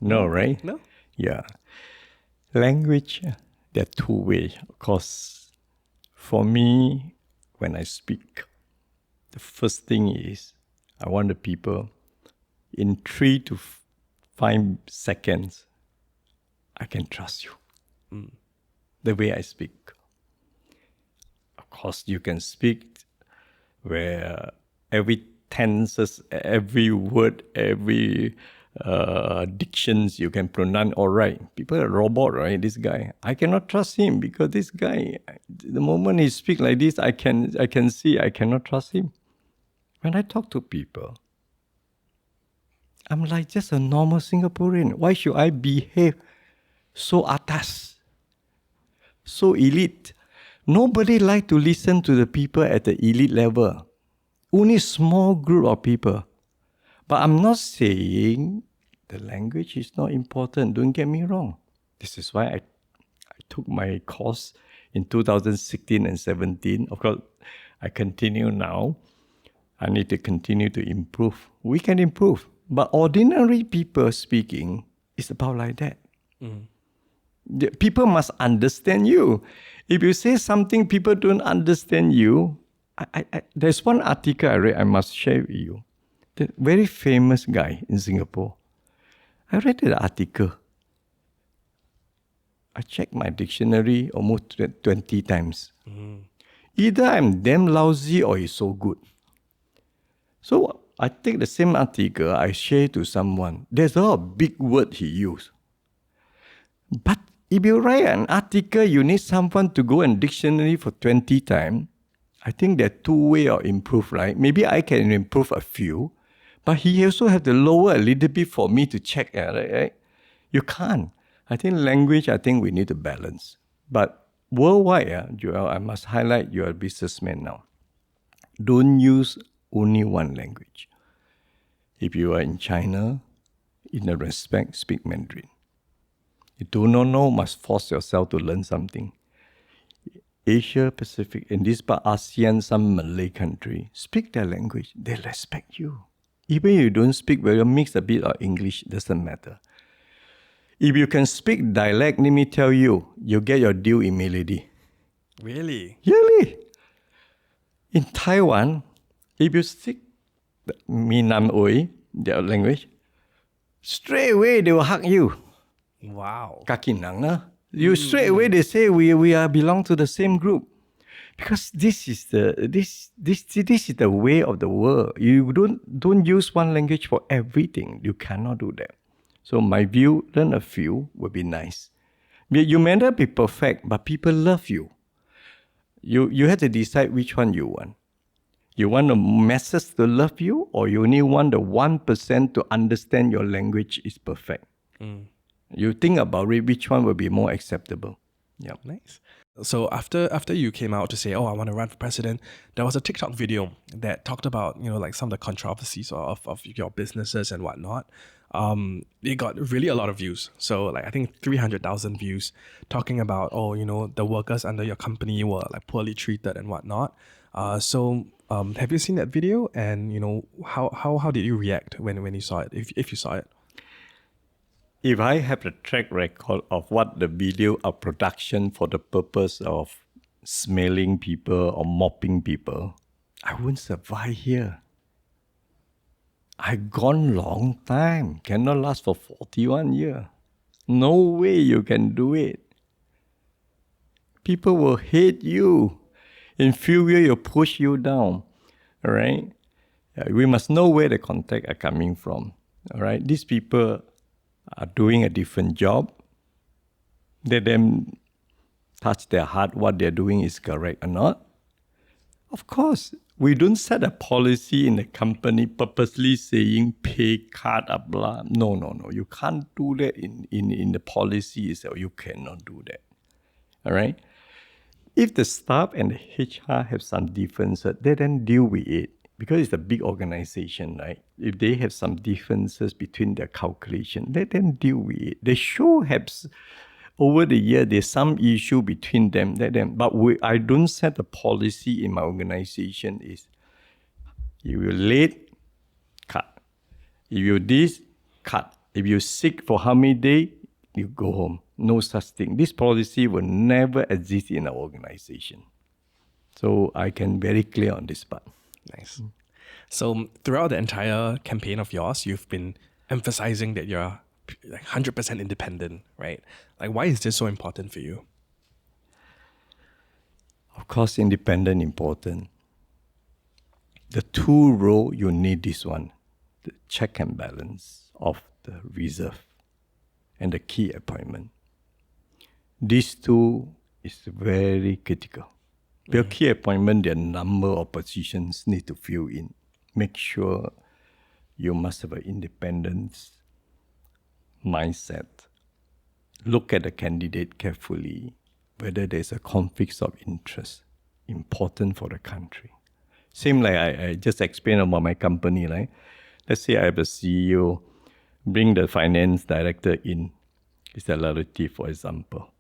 No, right? No? Yeah. Language, there are two ways. Of course, for me, when I speak, the first thing is I want the people in 3 to 5 seconds, I can trust you. The way I speak. Of course, you can speak where every tenses, every word, every dictions you can pronounce all right. People are robot, right? This guy, I cannot trust him because this guy, the moment he speaks like this, I can see I cannot trust him. When I talk to people, I'm like just a normal Singaporean. Why should I behave so atas, so elite? Nobody like to listen to the people at the elite level. Only small group of people. But I'm not saying the language is not important. Don't get me wrong. This is why I took my course in 2016 and 17. Of course, I continue now. I need to continue to improve. We can improve. But ordinary people speaking is about like that. The people must understand you. If you say something people don't understand you, there's one article I read I must share with you. The very famous guy in Singapore. I read the article. I checked my dictionary almost 20 times. Either I'm damn lousy or he's so good. So I take the same article, I share to someone. There's a lot of big words he used. But if you write an article, you need someone to go in dictionary for 20 times. I think there are 2 ways of improve, right? Maybe I can improve a few, but he also have to lower a little bit for me to check, right? You can't. I think language, we need to balance. But worldwide, Joel, I must highlight you're a businessman now. Don't use only one language. If you are in China, in a respect, speak Mandarin. You do not know, must force yourself to learn something. Asia Pacific, in this part, ASEAN, some Malay country, speak their language. They respect you. Even if you don't speak well, you mix a bit of English, doesn't matter. If you can speak dialect, let me tell you, you get your deal immediately. Really? Really? In Taiwan, if you speak Minam Oi, their language, straight away they will hug you. Wow. Kakinang na. You straight away they say we are belong to the same group. Because this is the way of the world. You don't use one language for everything. You cannot do that. So my view, learn a few would be nice. You may not be perfect, but people love you. You have to decide which one you want. You want the masses to love you, or you only want the 1% to understand your language is perfect. You think about it, which one will be more acceptable. Yeah. Nice. So after you came out to say, I want to run for president, there was a TikTok video that talked about, like some of the controversies of your businesses and whatnot. It got really a lot of views. So like I think 300,000 views talking about, the workers under your company were like poorly treated and whatnot. So have you seen that video? And how did you react when you saw it, if you saw it? If I have the track record of what the video of production for the purpose of smelling people or mopping people, I wouldn't survive here. I gone long time, cannot last for 41 years. No way you can do it. People will hate you. In few years, you'll push you down. All right? We must know where the contact are coming from. All right? These people are doing a different job. Let them touch their heart what they're doing is correct or not. Of course, we don't set a policy in the company purposely saying pay cut, blah. No. You can't do that in the policy itself. You cannot do that. All right? If the staff and the HR have some differences, they then deal with it. Because it's a big organization, right? If they have some differences between their calculation, let them deal with it. They sure have, over the year, there's some issue between them. But I don't set a policy in my organization is, if you're late, cut. If you're this, cut. If you're sick for how many days, you go home. No such thing. This policy will never exist in our organization. So I can be very clear on this part. Nice. So throughout the entire campaign of yours, you've been emphasizing that you're like 100% independent, right? Like, why is this so important for you? Of course, independent important. The two role, you need this one, the check and balance of the reserve and the key appointment. These two is very critical. Your key appointment, the number of positions need to fill in. Make sure you must have an independence mindset. Look at the candidate carefully, whether there's a conflict of interest, important for the country. Same like I just explained about my company, right? Let's say I have a CEO, bring the finance director in. It's a relative, for example.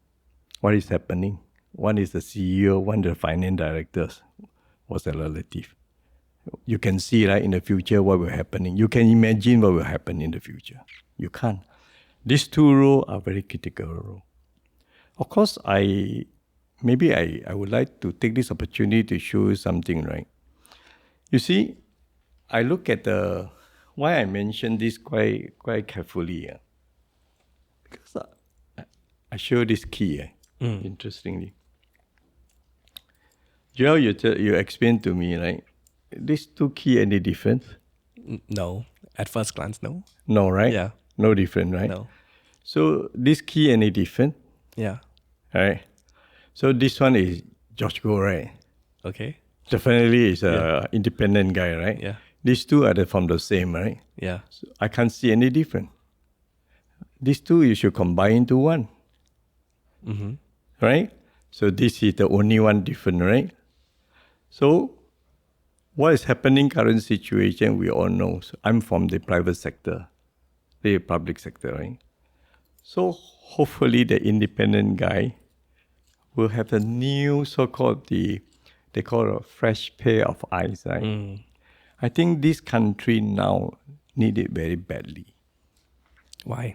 What is happening? One is the CEO, one the finance directors was a relative. You can see, right, in the future what will happen. You can imagine what will happen in the future. You can't. These two roles are very critical roles. Of course, I would like to take this opportunity to show you something, right? You see, I look at why I mentioned this quite carefully. Because I show this key, interestingly. Joel, you explained to me, right? These two key, any difference? No. At first glance, no. No, right? Yeah. No different, right? No. So this key, any different? Yeah. All right. So this one is George Goh, right? Okay. Definitely is an independent guy, right? Yeah. These two are from the same, right? Yeah. So I can't see any difference. these two you should combine into one. Right? So this is the only one different, right? So what is happening current situation, we all know. So I'm from the private sector, the public sector, right? So hopefully the independent guy will have a new so-called they call it a fresh pair of eyes, right? I think this country now need it very badly. Why?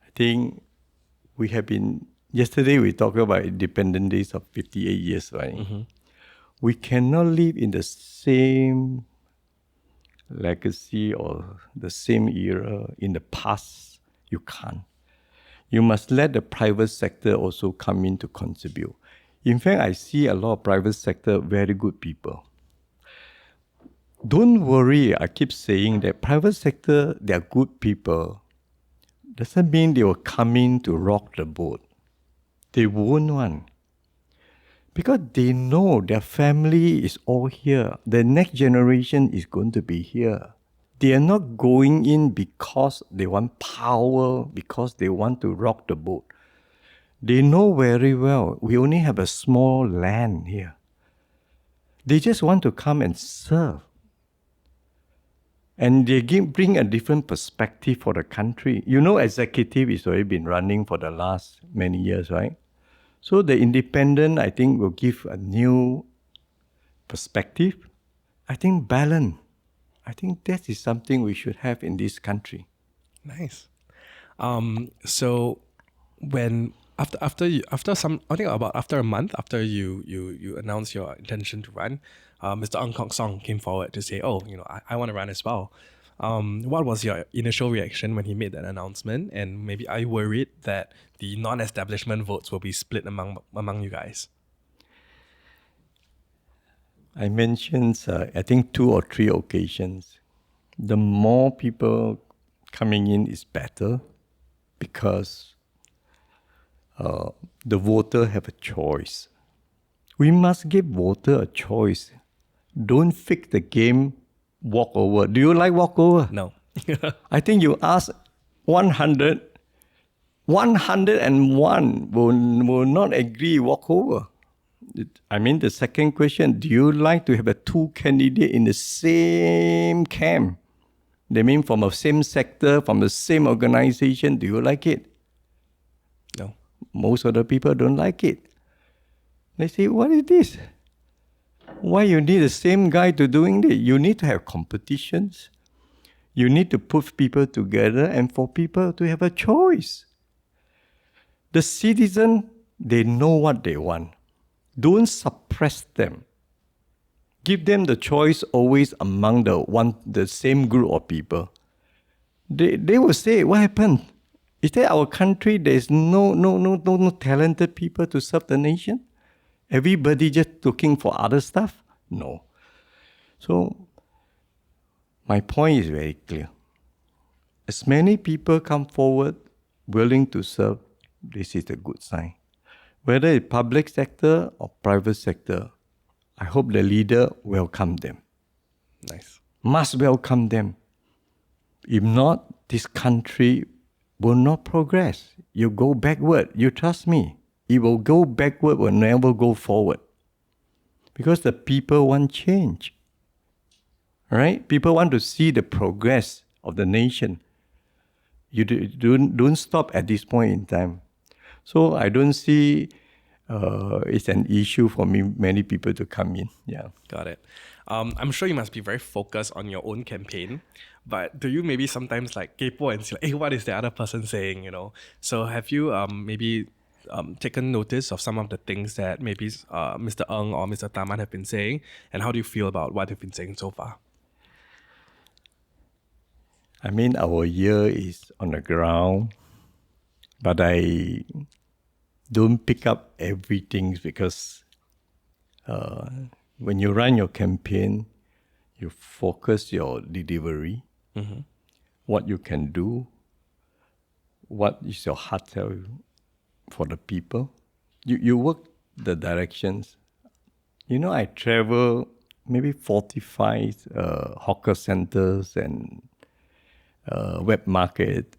I think we have been, yesterday we talked about independent days of 58 years, right? We cannot live in the same legacy or the same era in the past. You can't. You must let the private sector also come in to contribute. In fact, I see a lot of private sector, very good people. Don't worry, I keep saying that private sector, they are good people. Doesn't mean they will come in to rock the boat. They won't want. Because they know their family is all here. The next generation is going to be here. They are not going in because they want power, because they want to rock the boat. They know very well, we only have a small land here. They just want to come and serve. And they bring a different perspective for the country. You know, executive is already been running for the last many years, right? So the independent, I think, will give a new perspective. I think balance. I think that is something we should have in this country. Nice. So when after a month after you announced your intention to run, Mr. Ng Kok Song came forward to say, I want to run as well. What was your initial reaction when he made that announcement? And maybe are you worried that the non-establishment votes will be split among you guys? I mentioned, I think 2 or 3 occasions. The more people coming in is better because the voter have a choice. We must give voter a choice. Don't fix the game walkover. Do you like walkover? No. I think you ask 100, 101 will not agree walkover. I mean, the second question, do you like to have a 2 candidates in the same camp? They mean from the same sector, from the same organization. Do you like it? No. Most of the people don't like it. They say, what is this? Why you need the same guy to doing this? You need to have competitions. You need to put people together and for people to have a choice. The citizen, they know what they want. Don't suppress them. Give them the choice always among the same group of people. They will say, what happened? Is that our country there's no talented people to serve the nation? Everybody just looking for other stuff? No. So my point is very clear. As many people come forward willing to serve, this is a good sign. Whether it's public sector or private sector, I hope the leader welcome them. Nice. Must welcome them. If not, this country will not progress. You go backward. You trust me. It will go backward, will never go forward. Because the people want change. Right? People want to see the progress of the nation. You don't stop at this point in time. So I don't see it's an issue for many people to come in. Yeah. Got it. I'm sure you must be very focused on your own campaign, but do you maybe sometimes like kaypoh and see like, hey, what is the other person saying, So have you maybe taken notice of some of the things that maybe Mr. Ng or Mr. Taman have been saying, and how do you feel about what they've been saying so far? I mean, our ear is on the ground, but I don't pick up everything because when you run your campaign, you focus your delivery, what you can do, what is your heart tell you for the people. You work the directions. I travel maybe 45 hawker centers and web market.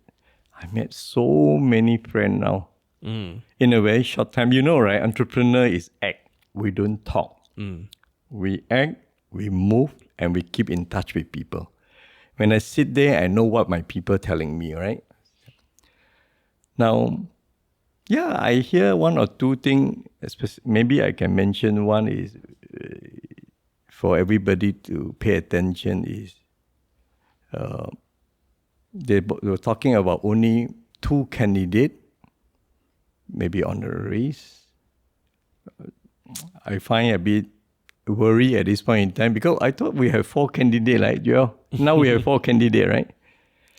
I met so many friends now in a very short time. You know, right? Entrepreneur is act. We don't talk. We act, we move, and we keep in touch with people. When I sit there, I know what my people telling me, right? Now, yeah, I hear one or two things. Maybe I can mention one is for everybody to pay attention is they were talking about only 2 candidates, maybe on the race. I find a bit worry at this point in time because I thought we have 4 candidates, right, Joel? Now we have 4 candidates, right?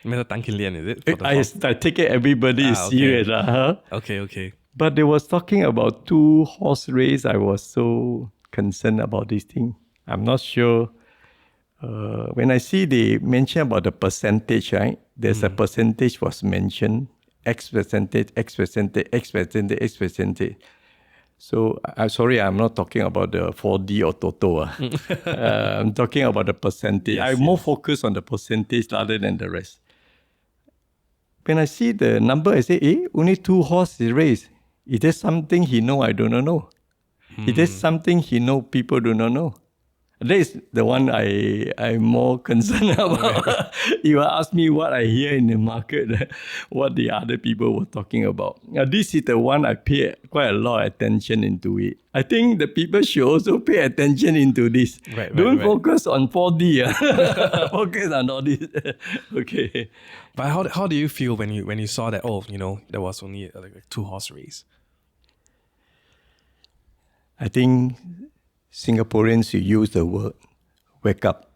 Mr. Tan Kin Lian, is it? For the I take it everybody is okay. serious. Huh? Okay. But they was talking about 2 horse race. I was so concerned about this thing. I'm not sure. When I see they mention about the percentage, right? There's a percentage was mentioned. X percentage, X percentage, X percentage, X percentage. So, I'm sorry, I'm not talking about the 4D or Toto. I'm talking about the percentage. I'm more focused on the percentage rather than the rest. When I see the number, I say, only 2 horses race. Is there something he know I do not know? Is there something he know people do not know? That is the one I'm more concerned about. You ask me what I hear in the market, what the other people were talking about. Now, this is the one I pay quite a lot of attention into it. I think the people should also pay attention into this. Don't focus on 4D. Focus on all this. Okay. But how do you feel when you saw that, there was only like a 2 horse race? I think Singaporeans should use the word wake up.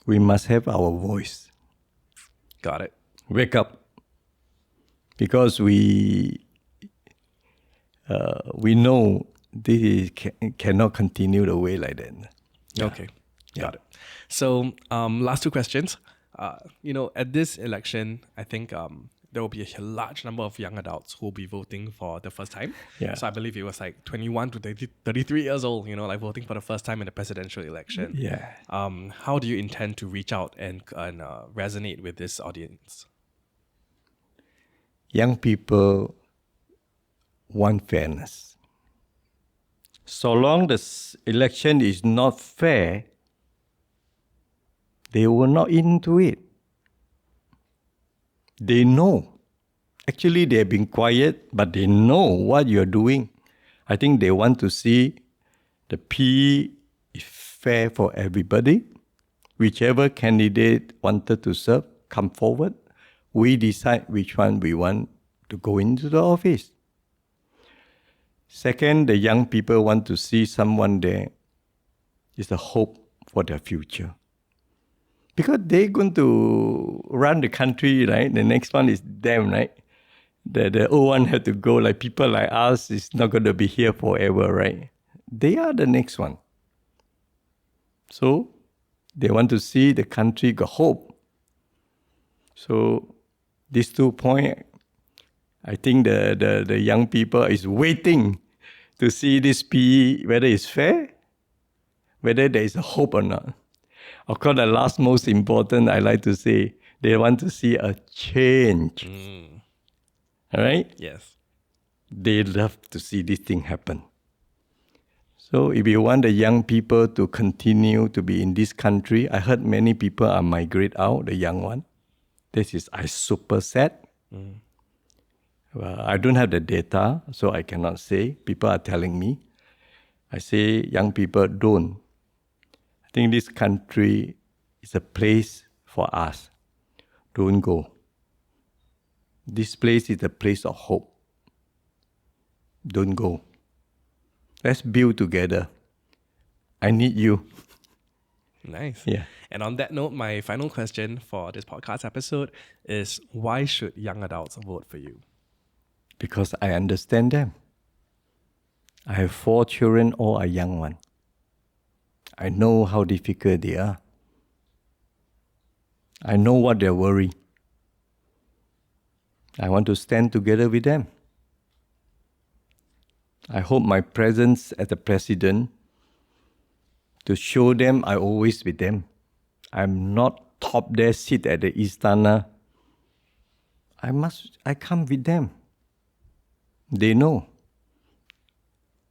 We must have our voice. Got it. Wake up. Because we know this cannot continue the way like that. Yeah. Okay. Got it. So last 2 questions. At this election, I think there will be a large number of young adults who will be voting for the first time. Yeah. So I believe it was like 21 to 33 years old, like voting for the first time in the presidential election. Yeah. How do you intend to reach out and resonate with this audience? Young people want fairness. So long the election is not fair, they were not into it. They know. Actually, they have been quiet, but they know what you're doing. I think they want to see the PE is fair for everybody. Whichever candidate wanted to serve, come forward. We decide which one we want to go into the office. Second, the young people want to see someone there is a hope for their future. Because they're going to run the country, right? The next one is them, right? The old one have to go. Like people like us is not going to be here forever, right? They are the next one. So they want to see the country got hope. So these 2 points, I think the young people is waiting to see this PE, whether it's fair, whether there is a hope or not. Of course, the last most important, I like to say, they want to see a change. All right? Yes. They love to see this thing happen. So if you want the young people to continue to be in this country, I heard many people are migrate out, the young one. I super sad. I don't have the data, so I cannot say. People are telling me. I say, young people, don't. I think this country is a place for us. Don't go. This place is a place of hope. Don't go. Let's build together. I need you. Nice. Yeah. And on that note, my final question for this podcast episode is, why should young adults vote for you? Because I understand them. I have 4 children, all are young ones. I know how difficult they are. I know what they're worried. I want to stand together with them. I hope my presence as the president to show them I'm always with them. I'm not top there sit at the Istana, I come with them. They know.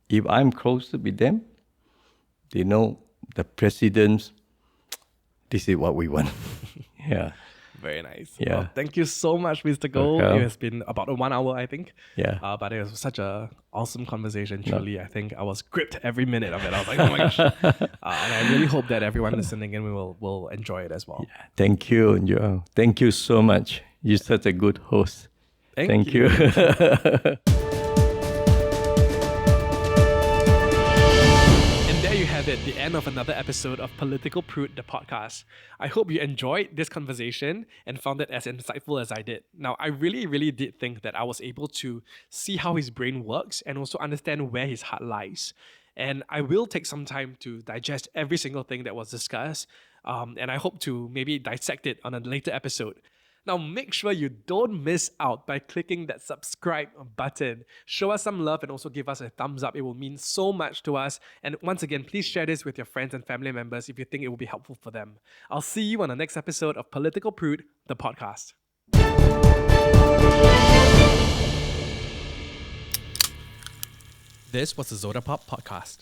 If I'm closer with them, they know the presidents, this is what we want. Yeah. Very nice. Yeah. Well, thank you so much, Mr. Goh. Welcome. It has been about 1 hour, I think. Yeah. But it was such a awesome conversation, truly. I think I was gripped every minute of it. I was like, oh my gosh. And I really hope that everyone listening in will enjoy it as well. Thank you, Joel. Thank you so much. You're such a good host. Thank you. And there you have it, the end of another episode of Political Prude, the podcast. I hope you enjoyed this conversation and found it as insightful as I did. Now, I really, really did think that I was able to see how his brain works and also understand where his heart lies. And I will take some time to digest every single thing that was discussed. And I hope to maybe dissect it on a later episode. Now, make sure you don't miss out by clicking that subscribe button. Show us some love and also give us a thumbs up. It will mean so much to us. And once again, please share this with your friends and family members if you think it will be helpful for them. I'll see you on the next episode of Political Prude, the podcast. This was the Zoda Pop Podcast.